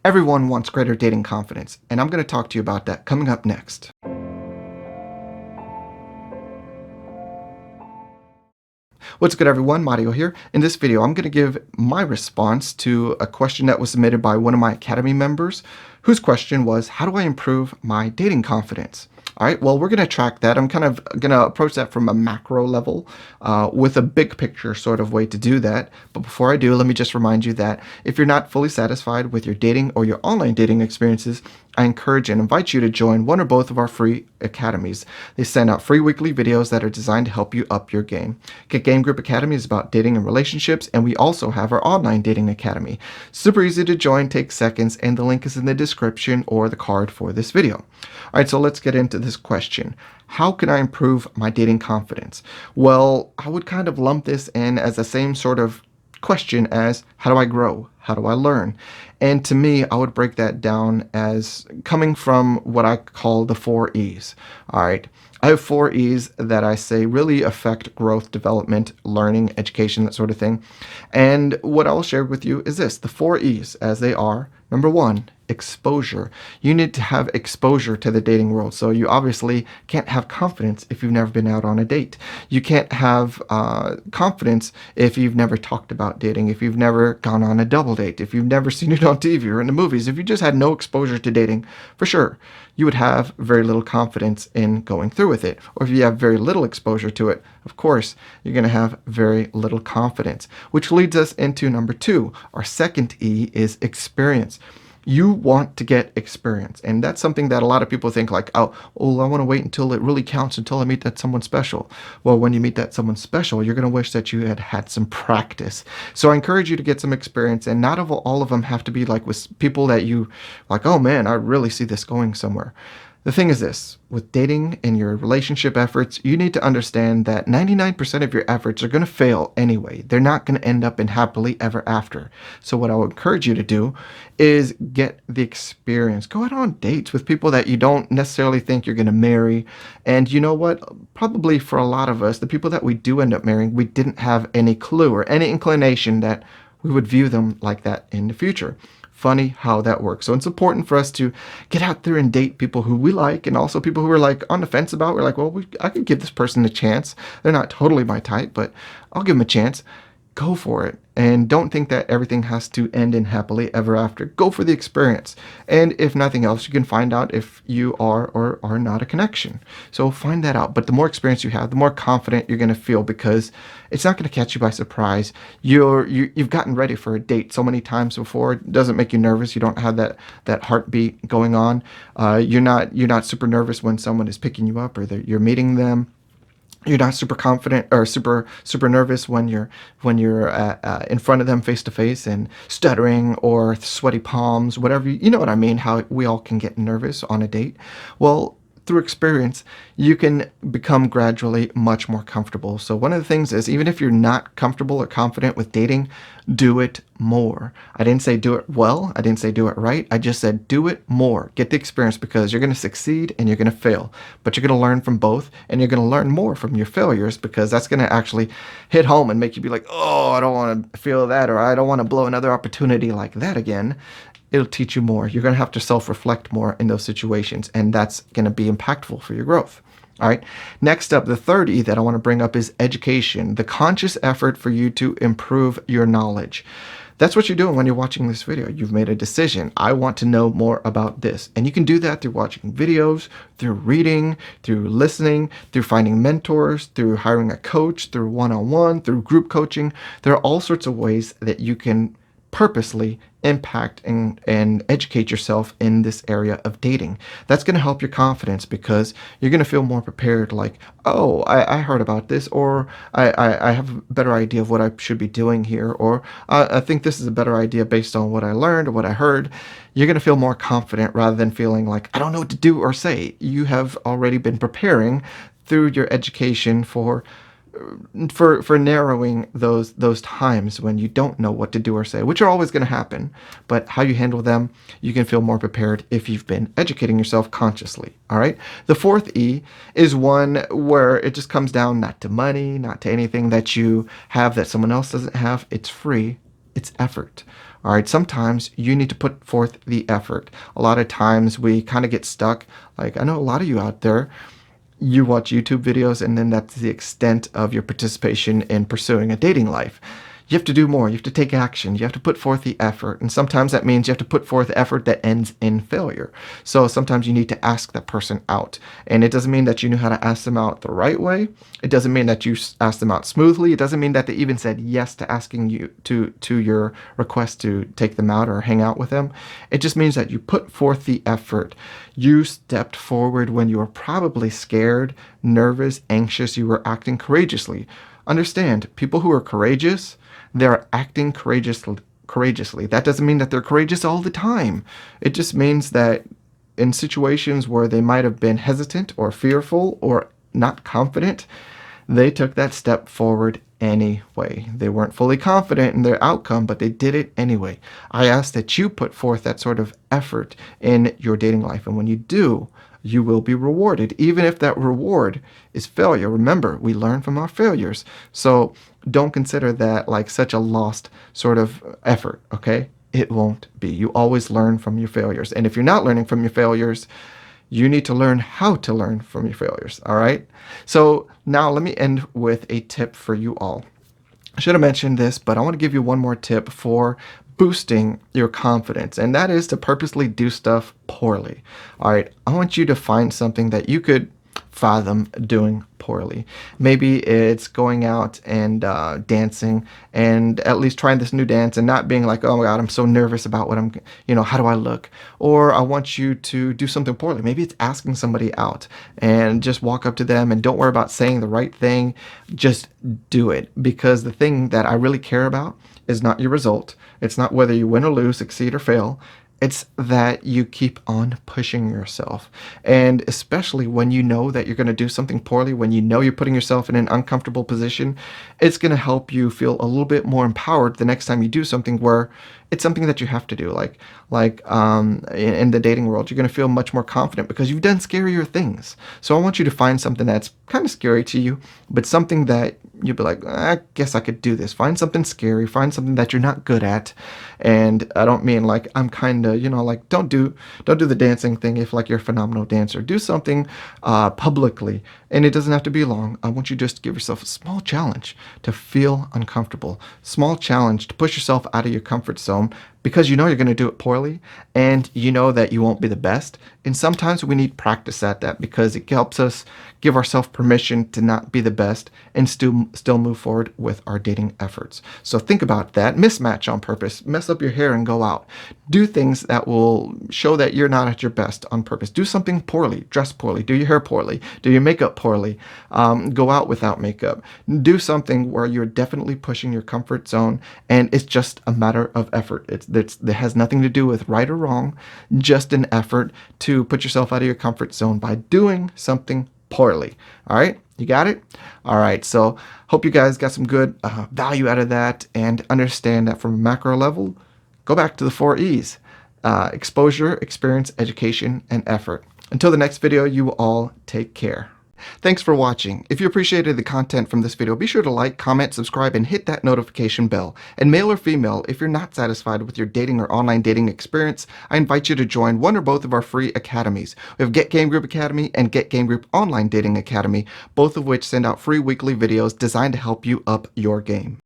Everyone wants greater dating confidence, and I'm going to talk to you about that coming up next. What's good, everyone? Mario here. In this video, I'm going to give my response to a question that was submitted by one of my Academy members, whose question was, how do I improve my dating confidence? All right, well, we're going to track that. I'm kind of going to approach that from a macro level with a big picture sort of way to do that. But before I do, let me just remind you that if you're not fully satisfied with your dating or your online dating experiences, I encourage and invite you to join one or both of our free academies. They send out free weekly videos that are designed to help you up your game. Get Game Group Academy is about dating and relationships, and we also have our online dating academy. Super easy to join, takes seconds, and the link is in the description or the card for this video. All right, so let's get into this question. How can I improve my dating confidence? Well, I would kind of lump this in as the same sort of question as how do I grow? How do I learn? And to me, I would break that down as coming from what I call the 4 E's. All right. I have 4 E's that I say really affect growth, development, learning, education, that sort of thing. And what I'll share with you is this, the 4 E's as they are. Number 1, exposure. You need to have exposure to the dating world. So you obviously can't have confidence if you've never been out on a date. You can't have confidence if you've never talked about dating, if you've never gone on a double date, if you've never seen it on TV or in the movies. If you just had no exposure to dating, for sure, you would have very little confidence in going through with it. Or if you have very little exposure to it, of course, you're going to have very little confidence. Which leads us into number 2. Our second E is experience. You want to get experience. And that's something that a lot of people think like, oh, I want to wait until it really counts, until I meet that someone special. Well, when you meet that someone special, you're going to wish that you had had some practice. So I encourage you to get some experience, and not all of them have to be like with people that you like, oh man, I really see this going somewhere. The thing is this, with dating and your relationship efforts, you need to understand that 99% of your efforts are going to fail anyway. They're not going to end up in happily ever after. So what I would encourage you to do is get the experience. Go out on dates with people that you don't necessarily think you're going to marry. And you know what? Probably for a lot of us, the people that we do end up marrying, we didn't have any clue or any inclination that we would view them like that in the future. Funny how that works. So it's important for us to get out there and date people who we like, and also people who are like on the fence about. We're like, well, I could give this person a chance. They're not totally my type, but I'll give them a chance. Go for it. And don't think that everything has to end in happily ever after. Go for the experience. And if nothing else, you can find out if you are or are not a connection. So find that out. But the more experience you have, the more confident you're going to feel, because it's not going to catch you by surprise. You've gotten ready for a date so many times before. It doesn't make you nervous. You don't have that heartbeat going on. You're not super nervous when someone is picking you up or you're meeting them. You're not super confident or super nervous when you're in front of them face to face and stuttering or sweaty palms, whatever. You know what I mean? How we all can get nervous on a date. Well, through experience, you can become gradually much more comfortable. So one of the things is, even if you're not comfortable or confident with dating, do it more. I didn't say do it well. I didn't say do it right. I just said do it more. Get the experience, because you're going to succeed and you're going to fail. But you're going to learn from both, and you're going to learn more from your failures, because that's going to actually hit home and make you be like, oh, I don't want to feel that, or I don't want to blow another opportunity like that again. It'll teach you more. You're going to have to self-reflect more in those situations, and that's going to be impactful for your growth. All right. Next up, the third E that I want to bring up is education, the conscious effort for you to improve your knowledge. That's what you're doing when you're watching this video. You've made a decision. I want to know more about this. And you can do that through watching videos, through reading, through listening, through finding mentors, through hiring a coach, through one-on-one, through group coaching. There are all sorts of ways that you can purposely impact and educate yourself in this area of dating. That's going to help your confidence, because you're going to feel more prepared, like, oh, I heard about this, or I have a better idea of what I should be doing here, or I think this is a better idea based on what I learned or what I heard. You're going to feel more confident rather than feeling like, I don't know what to do or say. You have already been preparing through your education for narrowing those times when you don't know what to do or say, which are always going to happen. But how you handle them, you can feel more prepared if you've been educating yourself consciously. All right. The fourth E is one where it just comes down not to money, not to anything that you have that someone else doesn't have. It's free. It's effort. All right, sometimes you need to put forth the effort. A lot of times we kind of get stuck. Like, I know a lot of you out there, you watch YouTube videos and then that's the extent of your participation in pursuing a dating life. You have to do more. You have to take action. You have to put forth the effort. And sometimes that means you have to put forth effort that ends in failure. So sometimes you need to ask that person out. And it doesn't mean that you knew how to ask them out the right way. It doesn't mean that you asked them out smoothly. It doesn't mean that they even said yes to asking you to your request to take them out or hang out with them. It just means that you put forth the effort. You stepped forward when you were probably scared, nervous, anxious. You were acting courageously. Understand, people who are courageous, they're acting courageously. That doesn't mean that they're courageous all the time. It just means that in situations where they might have been hesitant or fearful or not confident, they took that step forward anyway. They weren't fully confident in their outcome, but they did it anyway. I ask that you put forth that sort of effort in your dating life. And when you do, you will be rewarded, even if that reward is failure. Remember, we learn from our failures. So don't consider that like such a lost sort of effort, okay? It won't be. You always learn from your failures. And if you're not learning from your failures, you need to learn how to learn from your failures, all right? So now let me end with a tip for you all. I should have mentioned this, but I want to give you one more tip for boosting your confidence, and that is to purposely do stuff poorly. All right, I want you to find something that you could fathom doing poorly. Maybe it's going out and dancing and at least trying this new dance and not being like, oh my God, I'm so nervous about what how do I look? Or I want you to do something poorly. Maybe it's asking somebody out and just walk up to them and don't worry about saying the right thing. Just do it, because the thing that I really care about is not your result. It's not whether you win or lose, succeed or fail. It's that you keep on pushing yourself. And especially when you know that you're going to do something poorly, when you know you're putting yourself in an uncomfortable position, it's going to help you feel a little bit more empowered the next time you do something where it's something that you have to do. In the dating world, you're going to feel much more confident because you've done scarier things. So I want you to find something that's kind of scary to you, but something that you'll be like, I guess I could do this. Find something scary, find something that you're not good at. And I don't mean like I'm kind of, don't do the dancing thing if like you're a phenomenal dancer. Do something publicly, and it doesn't have to be long. I want you just to give yourself a small challenge to feel uncomfortable, small challenge to push yourself out of your comfort zone, because you know you're going to do it poorly and you know that you won't be the best. And sometimes we need practice at that because it helps us give ourselves permission to not be the best and still move forward with our dating efforts. So think about that. Mismatch on purpose. Mess up your hair and go out. Do things that will show that you're not at your best on purpose. Do something poorly. Dress poorly. Do your hair poorly. Do your makeup poorly. Go out without makeup. Do something where you're definitely pushing your comfort zone and it's just a matter of effort. It has nothing to do with right or wrong, just an effort to put yourself out of your comfort zone by doing something poorly. All right, you got it? All right, so hope you guys got some good value out of that and understand that from a macro level, go back to the 4 E's: exposure, experience, education, and effort. Until the next video, you all take care. Thanks for watching. If you appreciated the content from this video, be sure to like, comment, subscribe, and hit that notification bell. And male or female, if you're not satisfied with your dating or online dating experience, I invite you to join one or both of our free academies. We have Get Game Group Academy and Get Game Group Online Dating Academy, both of which send out free weekly videos designed to help you up your game.